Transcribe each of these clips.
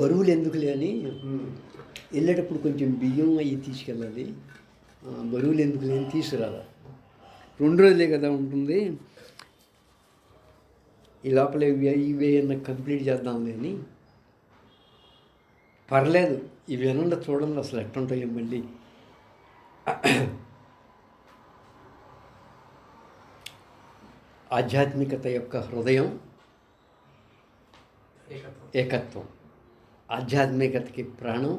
బరువులు ఎందుకులే అని వెళ్ళేటప్పుడు కొంచెం బియ్యం అవి తీసుకెళ్ళాలి. బరువులు ఎందుకులే అని తీసుకురాలి. 2 రోజులే కదా ఉంటుంది, ఈ లోపల ఇవి అన్న కంప్లీట్ చేద్దాంలే అని. పర్లేదు, ఇవి ఏమన్నా చూడండి అసలు ఎట్టుంటాయో. మళ్ళీ ఆధ్యాత్మికత యొక్క హృదయం ఏకత్వం, ఆధ్యాత్మికతకి ప్రాణం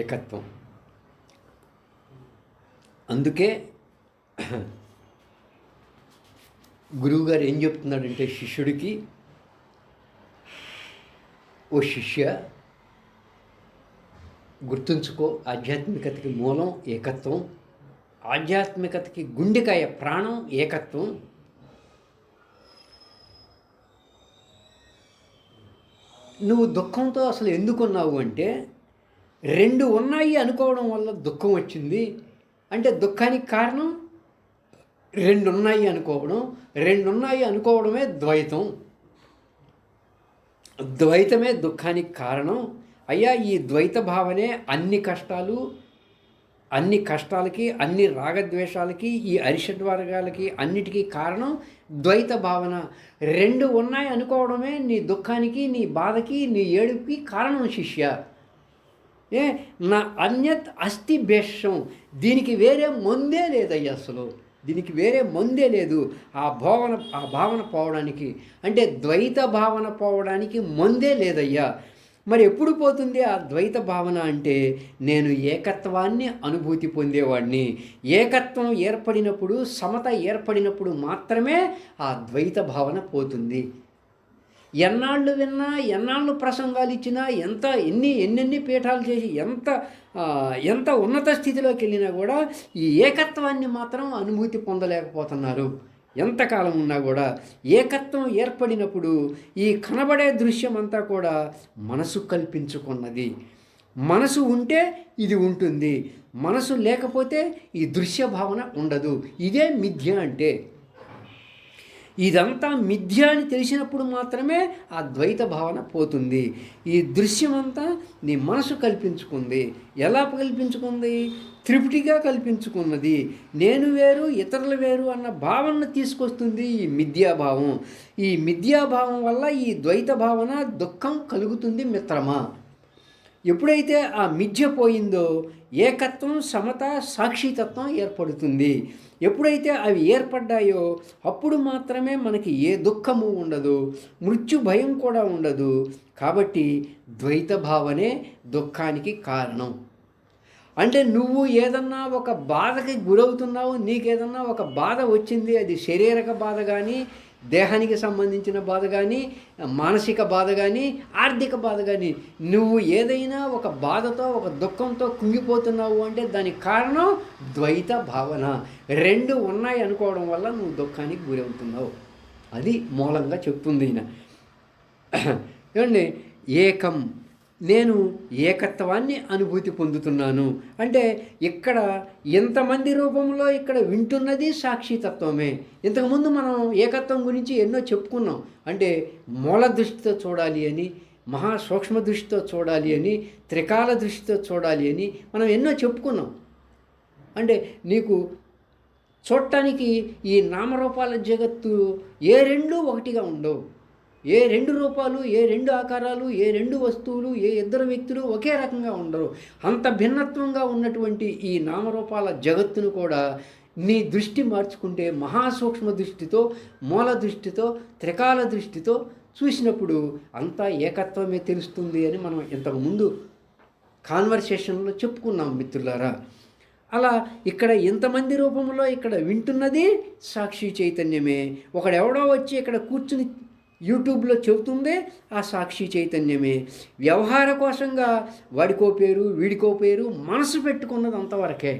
ఏకత్వం. అందుకే గురువుగారు ఏం చెప్తున్నాడంటే శిష్యుడికి, ఓ శిష్య గుర్తుంచుకో, ఆధ్యాత్మికతకి మూలం ఏకత్వం, ఆధ్యాత్మికతకి గుండెకాయ ప్రాణం ఏకత్వం. నువ్వు దుఃఖంతో అసలు ఎందుకున్నావు అంటే 2 ఉన్నాయి అనుకోవడం వల్ల దుఃఖం వచ్చింది. అంటే దుఃఖానికి కారణం 2 ఉన్నాయి అనుకోవడం. 2 ఉన్నాయి అనుకోవడమే ద్వైతం. ద్వైతమే దుఃఖానికి కారణం. అయ్యా, ఈ ద్వైత భావనే అన్ని కష్టాలకి, అన్ని రాగద్వేషాలకి, ఈ అరిషడ్వర్గాలకి అన్నిటికీ కారణం ద్వైత భావన. 2 ఉన్నాయి అనుకోవడమే నీ దుఃఖానికి, నీ బాధకి, నీ ఏడుపుకి కారణం శిష్య. నా అన్యత్ అస్థి భేషం. దీనికి వేరే మందే లేదయ్యా, అసలు దీనికి వేరే మందే లేదు. ఆ భావన పోవడానికి, అంటే ద్వైత భావన పోవడానికి మందే లేదయ్యా. మరి ఎప్పుడు పోతుంది ఆ ద్వైత భావన అంటే, నేను ఏకత్వాన్ని అనుభూతి పొందేవాడిని. ఏకత్వం ఏర్పడినప్పుడు, సమత ఏర్పడినప్పుడు మాత్రమే ఆ ద్వైత భావన పోతుంది. ఎన్నాళ్ళు విన్నా, ఎన్నాళ్ళు ప్రసంగాలు ఇచ్చినా, ఎన్నెన్ని పీఠాలు చేసి ఎంత ఉన్నత స్థితిలోకి వెళ్ళినా కూడా ఈ ఏకత్వాన్ని మాత్రం అనుభూతి పొందలేకపోతున్నారు. ఎంతకాలం ఉన్నా కూడా ఏకత్వం ఏర్పడినప్పుడు ఈ కనబడే దృశ్యం అంతా కూడా మనసు కల్పించుకున్నది. మనసు ఉంటే ఇది ఉంటుంది, మనసు లేకపోతే ఈ దృశ్య భావన ఉండదు. ఇదే మిథ్య అంటే. ఇదంతా మిథ్య అని తెలిసినప్పుడు మాత్రమే ఆ ద్వైత భావన పోతుంది. ఈ దృశ్యమంతా నీ మనసు కల్పించుకుంది. ఎలా కల్పించుకుంది? త్రిపుటిగా కల్పించుకున్నది. నేను వేరు, ఇతరులు వేరు అన్న భావనను తీసుకొస్తుంది ఈ మిథ్యాభావం. ఈ మిథ్యాభావం వల్ల ఈ ద్వైత భావన దుఃఖం కలుగుతుంది మిత్రమా. ఎప్పుడైతే ఆ మిథ్య పోయిందో ఏకత్వం, సమత, సాక్షితత్వం ఏర్పడుతుంది. ఎప్పుడైతే అవి ఏర్పడ్డాయో అప్పుడు మాత్రమే మనకి ఏ దుఃఖము ఉండదు, మృత్యు భయం కూడా ఉండదు. కాబట్టి ద్వైత భావనే దుఃఖానికి కారణం. అంటే నువ్వు ఏదన్నా ఒక బాధకి గురవుతున్నావు, నీకేదన్నా ఒక బాధ వచ్చింది, అది శారీరక బాధ కానీ, దేహానికి సంబంధించిన బాధ కానీ, మానసిక బాధ కానీ, ఆర్థిక బాధ కానీ, నువ్వు ఏదైనా ఒక బాధతో, ఒక దుఃఖంతో కుంగిపోతున్నావు అంటే దానికి కారణం ద్వైత భావన. 2 ఉన్నాయి అనుకోవడం వల్ల నువ్వు దుఃఖానికి గురవుతున్నావు. అది మూలంగా చెప్తుంది ఈయన. ఏమండి, ఏకం, నేను ఏకత్వాన్ని అనుభూతి పొందుతున్నాను అంటే ఇక్కడ ఎంతమంది రూపంలో ఇక్కడ వింటున్నది సాక్షితత్వమే. ఇంతకుముందు మనం ఏకత్వం గురించి ఎన్నో చెప్పుకున్నాం. అంటే మూల దృష్టితో చూడాలి అని, మహా సూక్ష్మ దృష్టితో చూడాలి అని, త్రికాల దృష్టితో చూడాలి అని మనం ఎన్నో చెప్పుకున్నాం. అంటే నీకు చూడటానికి ఈ నామరూపాల జగత్తు ఏ 2 ఒకటిగా ఉండవు. ఏ 2 రూపాలు, ఏ 2 ఆకారాలు, ఏ 2 వస్తువులు, ఏ 2 వ్యక్తులు ఒకే రకంగా ఉండరు. అంత భిన్నత్వంగా ఉన్నటువంటి ఈ నామరూపాల జగత్తును కూడా నీ దృష్టి మార్చుకుంటే, మహాసూక్ష్మ దృష్టితో, మూల దృష్టితో, త్రికాల దృష్టితో చూసినప్పుడు అంతా ఏకత్వమే తెలుస్తుంది అని మనం ఇంతకుముందు కాన్వర్సేషన్లో చెప్పుకున్నాం మిత్రులారా. అలా ఇక్కడ ఇంతమంది రూపంలో ఇక్కడ వింటున్నది సాక్షి చైతన్యమే. ఒకడెవడో వచ్చి ఇక్కడ కూర్చుని యూట్యూబ్లో చెబుతుందే ఆ సాక్షి చైతన్యమే. వ్యవహార కోసంగా వాడికో పేరు, వీడికో పేరు, మనసు పెట్టుకున్నది అంతవరకే.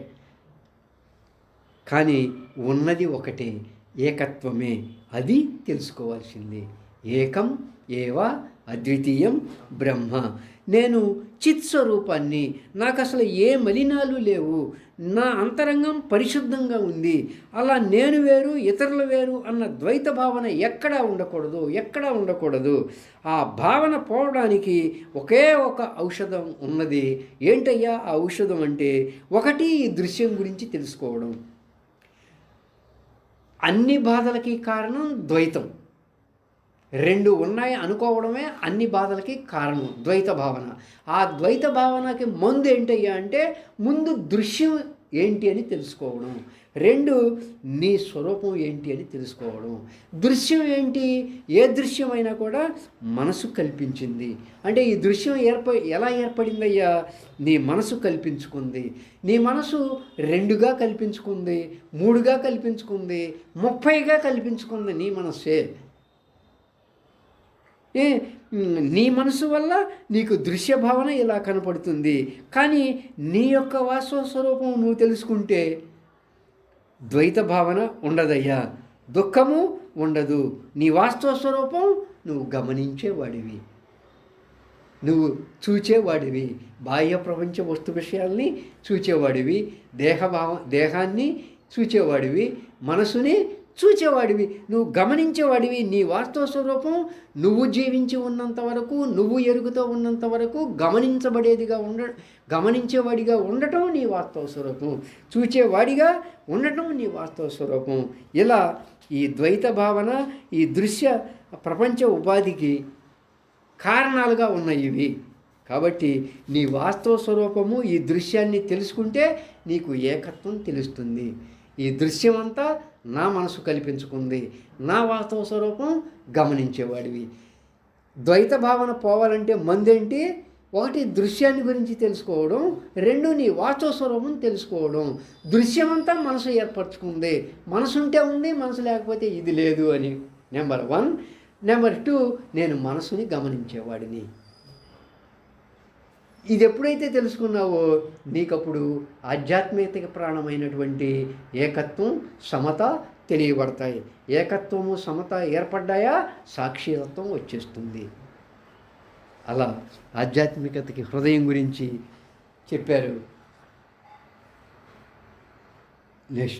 కానీ ఉన్నది ఒకటే, ఏకత్వమే. అది తెలుసుకోవాల్సింది. ఏకం ఏవ అద్వితీయం బ్రహ్మ. నేను చిత్ స్వరూపాన్ని, నాకు అసలు ఏ మలినాలు లేవు, నా అంతరంగం పరిశుద్ధంగా ఉంది, అలా నేను వేరు ఇతరులు వేరు అన్న ద్వైత భావన ఎక్కడా ఉండకూడదు. ఆ భావన పోవడానికి ఒకే ఒక ఔషధం ఉన్నది. ఏంటయ్యా ఆ ఔషధం అంటే, ఒకటి ఈ దృశ్యం గురించి తెలుసుకోవడం. అన్ని బాధలకి కారణం ద్వైతం. రెండు ఉన్నాయి అనుకోవడమే అన్ని బాధలకి కారణం, ద్వైత భావన. ఆ ద్వైత భావనకి ముందు ఏంటయ్యా అంటే, ముందు దృశ్యం ఏంటి అని తెలుసుకోవడం, రెండు నీ స్వరూపం ఏంటి అని తెలుసుకోవడం. దృశ్యం ఏంటి? ఏ దృశ్యమైనా కూడా మనసు కల్పించింది. అంటే ఈ దృశ్యం ఎలా ఏర్పడిందయ్యా? నీ మనసు కల్పించుకుంది. నీ మనసు 2గా కల్పించుకుంది, 3గా కల్పించుకుంది, 30గా కల్పించుకుంది నీ మనస్సే. నీ మనసు వల్ల నీకు దృశ్య భావన ఇలా కనపడుతుంది. కానీ నీ యొక్క వాస్తవ స్వరూపం నువ్వు తెలుసుకుంటే ద్వైత భావన ఉండదయ్యా, దుఃఖము ఉండదు. నీ వాస్తవ స్వరూపం నువ్వు గమనించేవాడివి, నువ్వు చూచేవాడివి, బాహ్య ప్రపంచ వస్తు విషయాల్ని చూచేవాడివి, దేహాన్ని చూచేవాడివి, మనసుని చూచేవాడివి, నువ్వు గమనించేవాడివి. నీ వాస్తవ స్వరూపం నువ్వు జీవించి ఉన్నంత వరకు, నువ్వు ఎరుగుతూ ఉన్నంత వరకు గమనించేవాడిగా ఉండటం నీ వాస్తవ స్వరూపం, చూచేవాడిగా ఉండటం నీ వాస్తవ స్వరూపం. ఇలా ఈ ద్వైత భావన, ఈ దృశ్య ప్రపంచ ఉపాధికి కారణాలుగా ఉన్నాయి ఇవి. కాబట్టి నీ వాస్తవ స్వరూపము ఈ దృశ్యాన్ని తెలుసుకుంటే నీకు ఏకత్వం తెలుస్తుంది. ఈ దృశ్యమంతా నా మనసు కల్పించుకుంది, నా వాస్తవ స్వరూపం గమనించేవాడివి. ద్వైత భావన పోవాలంటే మందేంటి? ఒకటి దృశ్యాన్ని గురించి తెలుసుకోవడం, రెండు నీ వాస్తవ స్వరూపం తెలుసుకోవడం. దృశ్యమంతా మనసు ఏర్పరచుకుంది, మనసు ఉంటే ఉంది, మనసు లేకపోతే ఇది లేదు అని. నెంబర్ 1. నెంబర్ 2, నేను మనసుని గమనించేవాడిని. ఇది ఎప్పుడైతే తెలుసుకున్నావో నీకప్పుడు ఆధ్యాత్మిక ప్రాణమైనటువంటి ఏకత్వం, సమత తెలియబడతాయి. ఏకత్వము, సమత ఏర్పడ్డాయా సాక్షితత్వం వచ్చేస్తుంది. అలా ఆధ్యాత్మికతకి హృదయం గురించి చెప్పారు. నెక్స్ట్